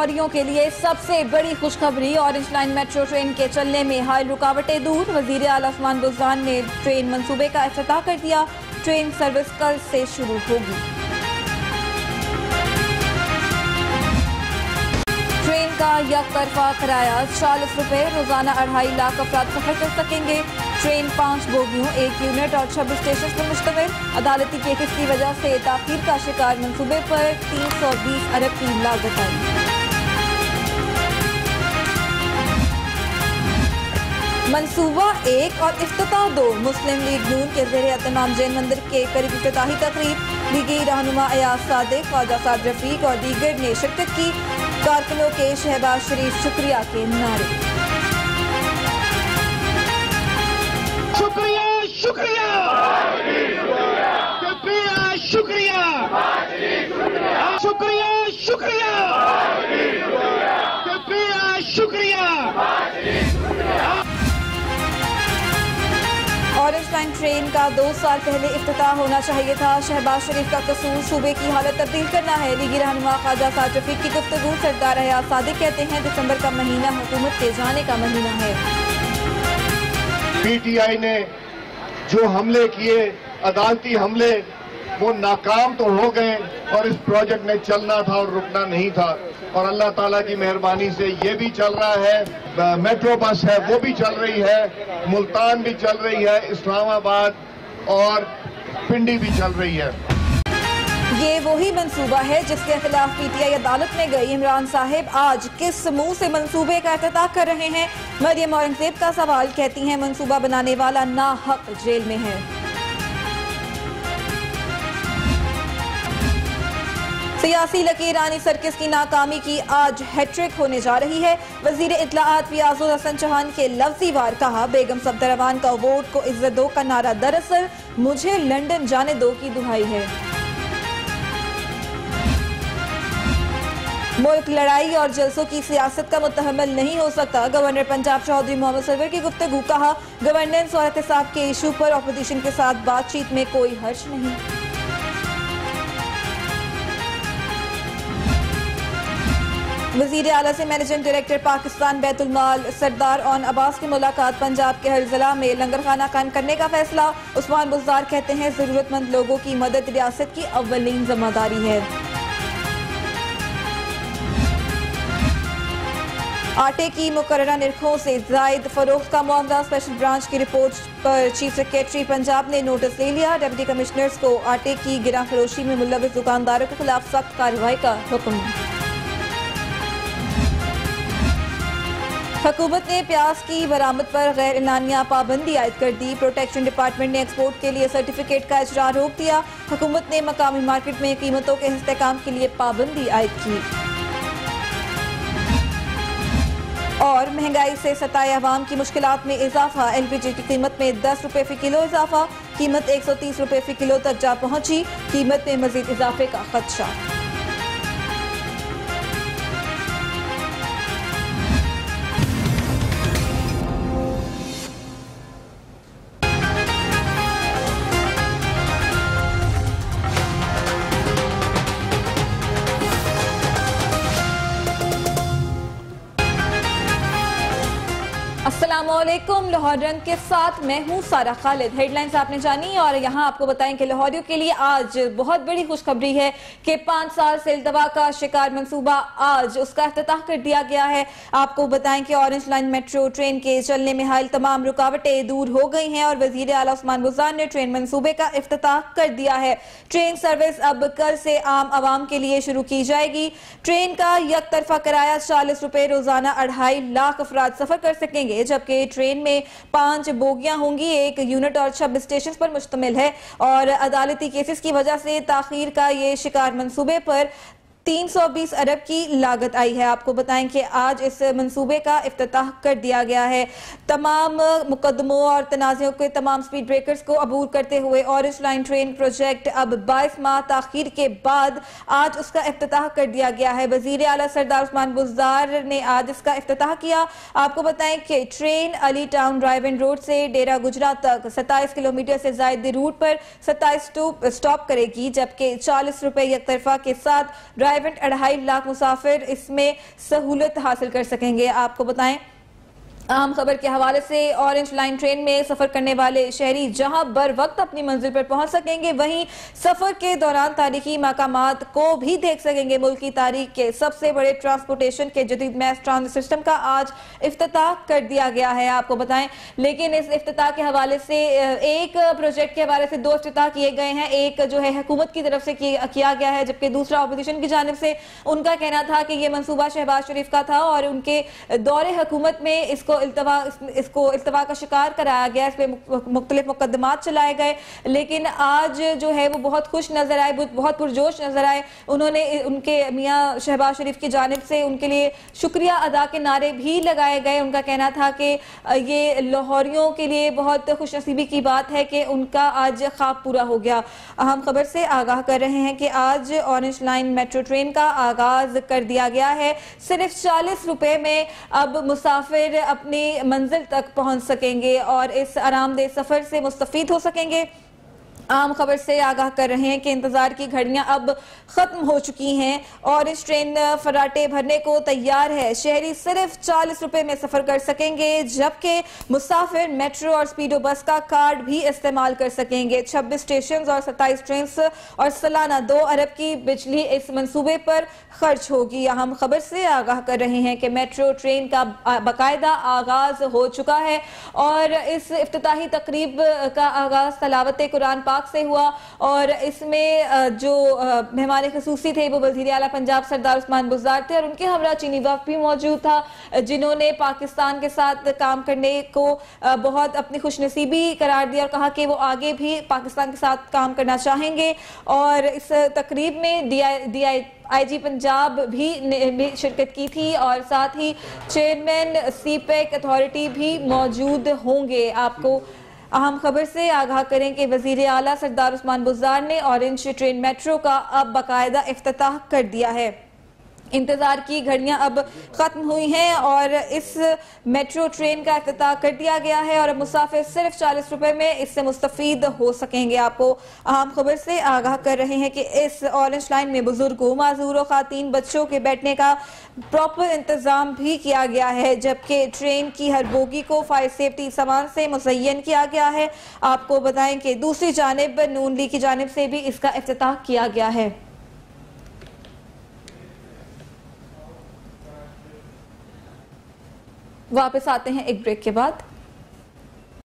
لاہوریوں کے لیے سب سے بڑی خوشخبری، اورنج لائن میٹرو ٹرین کے چلنے میں حائل رکاوٹیں دور۔ وزیر اعلیٰ عثمان بزدار نے ٹرین منصوبے کا افتتاح کر دیا۔ ٹرین سروس کل سے شروع ہوگی۔ ٹرین کا یک طرفہ کرایہ 40 روپے، روزانہ 2.5 لاکھ افراد سفر کر سکیں گے۔ ٹرین 5 بوگیوں، 1 یونٹ اور 26 اسٹیشن پر مشتمل۔ عدالتی کیسز کی وجہ سے تاخیر کا شکار منصوبے پر 320 ارب کی لاگت آئی۔ منصوبہ 1 اور افتتاح 2۔ مسلم لیگ نون کے زیر اہتمام جین مندر کے قریب افتتاحی تقریب۔ لیگی رہنما ایاز صادق، خواجہ صاحب رفیق اور دیگر نے شرکت کی۔ کارکنوں کے شہباز شریف شکریہ کے نعرے۔ شکریہ شکریہ شکریہ شکریہ شکریہ شکریہ شکریہ۔ اورنج لائن ٹرین کا 2 سال پہلے افتتاح ہونا چاہیے تھا۔ شہباز شریف کا قصور صوبے کی حالت تبدیل کرنا ہے۔ لیگی رہنما خواجہ صاحب رفیق کی گفتگو۔ سردار ایاز صادق کہتے ہیں دسمبر کا مہینہ حکومت کے جانے کا مہینہ ہے۔ پی ٹی آئی نے جو حملے کیے، عدالتی حملے، وہ ناکام تو ہو گئے اور اس پروجیکٹ نے چلنا تھا اور رکنا نہیں تھا، اور اللہ تعالیٰ کی مہربانی سے یہ بھی چل رہا ہے۔ میٹرو بس ہے وہ بھی چل رہی ہے، ملتان بھی چل رہی ہے، اسلام آباد اور پنڈی بھی چل رہی ہے۔ یہ وہی منصوبہ ہے جس کے خلاف پی ٹی آئی عدالت میں گئی۔ عمران صاحب آج کس منہ سے منصوبے کا افتتاح کر رہے ہیں؟ مریم اورنگزیب کا سوال۔ کہتی ہیں منصوبہ بنانے والا ناحق جیل میں ہے۔ سیاسی لکیر رانی سرکس کی ناکامی کی آج ہیٹرک ہونے جا رہی ہے۔ وزیر اطلاعات فیاض الحسن چوہان کے لفظی وار کہا بیگم صفدر کا ووٹ کو عزت دو کا نعرہ دراصل مجھے لندن جانے دو کی دہائی ہے۔ ملک لڑائی اور جلسوں کی سیاست کا متحمل نہیں ہو سکتا۔ گورنر پنجاب چودھری محمد سرور کی گفتگو۔ کہا گورننس اور احتساب کے ایشو پر اپوزیشن کے ساتھ بات چیت میں کوئی حرج نہیں۔ وزیر اعلیٰ سے مینیجنگ ڈائریکٹر پاکستان بیت المال سردار اون عباس کی ملاقات۔ پنجاب کے ہر ضلع میں لنگر خانہ قائم کرنے کا فیصلہ۔ عثمان بزدار کہتے ہیں ضرورت مند لوگوں کی مدد ریاست کی اولین ذمہ داری ہے۔ آٹے کی مقررہ نرخوں سے زائد فروخت کا معاملہ۔ اسپیشل برانچ کی رپورٹ پر چیف سیکریٹری پنجاب نے نوٹس لے لیا۔ ڈپٹی کمشنرز کو آٹے کی گراں فروشی میں ملوث دکانداروں کے خلاف سخت کارروائی کا حکم۔ حکومت نے پیاز کی برآمد پر غیر اعلانیہ پابندی عائد کر دی۔ پروٹیکشن ڈپارٹمنٹ نے ایکسپورٹ کے لیے سرٹیفکیٹ کا اجرا روک دیا۔ حکومت نے مقامی مارکیٹ میں قیمتوں کے استحکام کے لیے پابندی عائد کی۔ اور مہنگائی سے ستائے عوام کی مشکلات میں اضافہ۔ ایل پی جی کی قیمت میں 10 روپے فی کلو اضافہ۔ قیمت 130 روپے فی کلو تک جا پہنچی۔ قیمت میں مزید اضافے کا خدشہ۔ السلام علیکم، لاہور رنگ کے ساتھ میں ہوں سارہ خالد۔ ہیڈ لائنز آپ نے جانی اور یہاں آپ کو بتائیں کہ لاہوریوں کے لیے آج بہت بڑی خوشخبری ہے کہ 5 سال سے التوا کا شکار منصوبہ آج اس کا افتتاح کر دیا گیا ہے۔ آپ کو بتائیں کہ اورنج لائن میٹرو ٹرین کے چلنے میں حائل تمام رکاوٹیں دور ہو گئی ہیں اور وزیر اعلیٰ عثمان بزدار نے ٹرین منصوبے کا افتتاح کر دیا ہے۔ ٹرین سروس اب کل سے عام عوام کے لیے شروع کی جائے گی۔ ٹرین کا یک طرفہ کرایہ 40 روپے، روزانہ 2.5 لاکھ افراد سفر کر سکیں گے، جبکہ ٹرین میں 5 بوگیاں ہوں گی، 1 یونٹ اور 26 اسٹیشن پر مشتمل ہے، اور عدالتی کیسز کی وجہ سے تاخیر کا یہ شکار منصوبے پر 320 ارب کی لاگت آئی ہے۔ آپ کو بتائیں کہ آج اس منصوبے کا افتتاح کر دیا گیا ہے۔ تمام مقدموں اور تنازعوں کے تمام سپیڈ بریکرز کو عبور کرتے ہوئے اورنج لائن ٹرین پروجیکٹ اب 22 ماہ تاخیر کے بعد آج اس کا افتتاح کر دیا گیا ہے۔ وزیر اعلیٰ سردار عثمان بزدار نے آج اس کا افتتاح کیا۔ آپ کو بتائیں کہ ٹرین علی ٹاؤن ڈرائیو ان روڈ سے ڈیرہ گجرا تک 27 کلومیٹر سے زائد روٹ پر 27 سٹاپ کرے گی، جبکہ 40 روپے یک طرفہ کے ساتھ ڈرائیو تقریباً 2.5 لاکھ مسافر اس میں سہولت حاصل کر سکیں گے. آپ کو بتائیں اہم خبر کے حوالے سے اورنج لائن ٹرین میں سفر کرنے والے شہری جہاں بر وقت اپنی منزل پر پہنچ سکیں گے وہیں سفر کے دوران تاریخی مقامات کو بھی دیکھ سکیں گے. ملک کی تاریخ کے سب سے بڑے ٹرانسپورٹیشن کے جدید میس ٹرانزٹ سسٹم کا آج افتتاح کر دیا گیا ہے. آپ کو بتائیں لیکن اس افتتاح کے حوالے سے ایک پروجیکٹ کے حوالے سے 2 افتتاح کیے گئے ہیں. ایک جو ہے حکومت کی طرف سے کیا گیا ہے جبکہ دوسرا اپوزیشن کی جانب سے ان کا کہنا تھا کہ یہ منصوبہ شہباز شریف کا تھا اور ان کے دور حکومت میں اس کو التوا کا شکار کرایا گیا. اس پہ مختلف مقدمات چلائے گئے لیکن آج جو ہے وہ بہت خوش نظر آئے, بہت پرجوش نظر آئے. انہوں نے ان کے میاں شہباز شریف کی جانب سے ان کے لیے شکریہ ادا کے نعرے بھی لگائے گئے. ان کا کہنا تھا کہ یہ لاہوریوں کے لیے بہت خوش نصیبی کی بات ہے کہ ان کا آج خواب پورا ہو گیا. اہم خبر سے آگاہ کر رہے ہیں کہ آج اورنج لائن میٹرو ٹرین کا آغاز کر دیا گیا ہے. صرف 40 روپے میں اب مسافر اپنی منزل تک پہنچ سکیں گے اور اس آرام دہ سفر سے مستفید ہو سکیں گے. عام خبر سے آگاہ کر رہے ہیں کہ انتظار کی گھڑیاں اب ختم ہو چکی ہیں اور اس ٹرین فراٹے بھرنے کو تیار ہے. شہری صرف 40 روپے میں سفر کر سکیں گے جبکہ مسافر میٹرو اور سپیڈو بس کا کارڈ بھی استعمال کر سکیں گے. 26 اسٹیشنز اور 27 ٹرینز اور سالانہ 2 ارب کی بجلی اس منصوبے پر خرچ ہوگی. اہم خبر سے آگاہ کر رہے ہیں کہ میٹرو ٹرین کا باقاعدہ آغاز ہو چکا ہے اور اس افتتاحی تقریب کا آغاز تلاوت قرآن پاک سے ہوا اور اس میں جو مہمان خصوصی تھے وہ وزیر اعلیٰ پنجاب سردار عثمان بزدار تھے اور ان کے ہمراہ چینی وفد بھی موجود تھا جنہوں نے پاکستان کے ساتھ کام کرنے کو بہت اپنی خوش نصیبی قرار دیا اور کہا کہ وہ آگے بھی پاکستان کے ساتھ کام کرنا چاہیں گے. اور اس تقریب میں آئی جی پنجاب بھی شرکت کی تھی اور ساتھ ہی چیئرمین سی پیک اتھارٹی بھی موجود ہوں گے. آپ کو اہم خبر سے آگاہ کریں کہ وزیر اعلیٰ سردار عثمان بزدار نے اورنج ٹرین میٹرو کا اب باقاعدہ افتتاح کر دیا ہے. انتظار کی گھڑیاں اب ختم ہوئی ہیں اور اس میٹرو ٹرین کا افتتاح کر دیا گیا ہے اور اب مسافر صرف 40 روپے میں اس سے مستفید ہو سکیں گے. آپ کو اہم خبر سے آگاہ کر رہے ہیں کہ اس اورنج لائن میں بزرگوں, معذوروں, خواتین, بچوں کے بیٹھنے کا پراپر انتظام بھی کیا گیا ہے جبکہ ٹرین کی ہر بوگی کو فائر سیفٹی سامان سے مزین کیا گیا ہے. آپ کو بتائیں کہ دوسری جانب نون لیگ کی جانب سے بھی اس کا افتتاح کیا گیا ہے. واپس آتے ہیں ایک بریک کے بعد.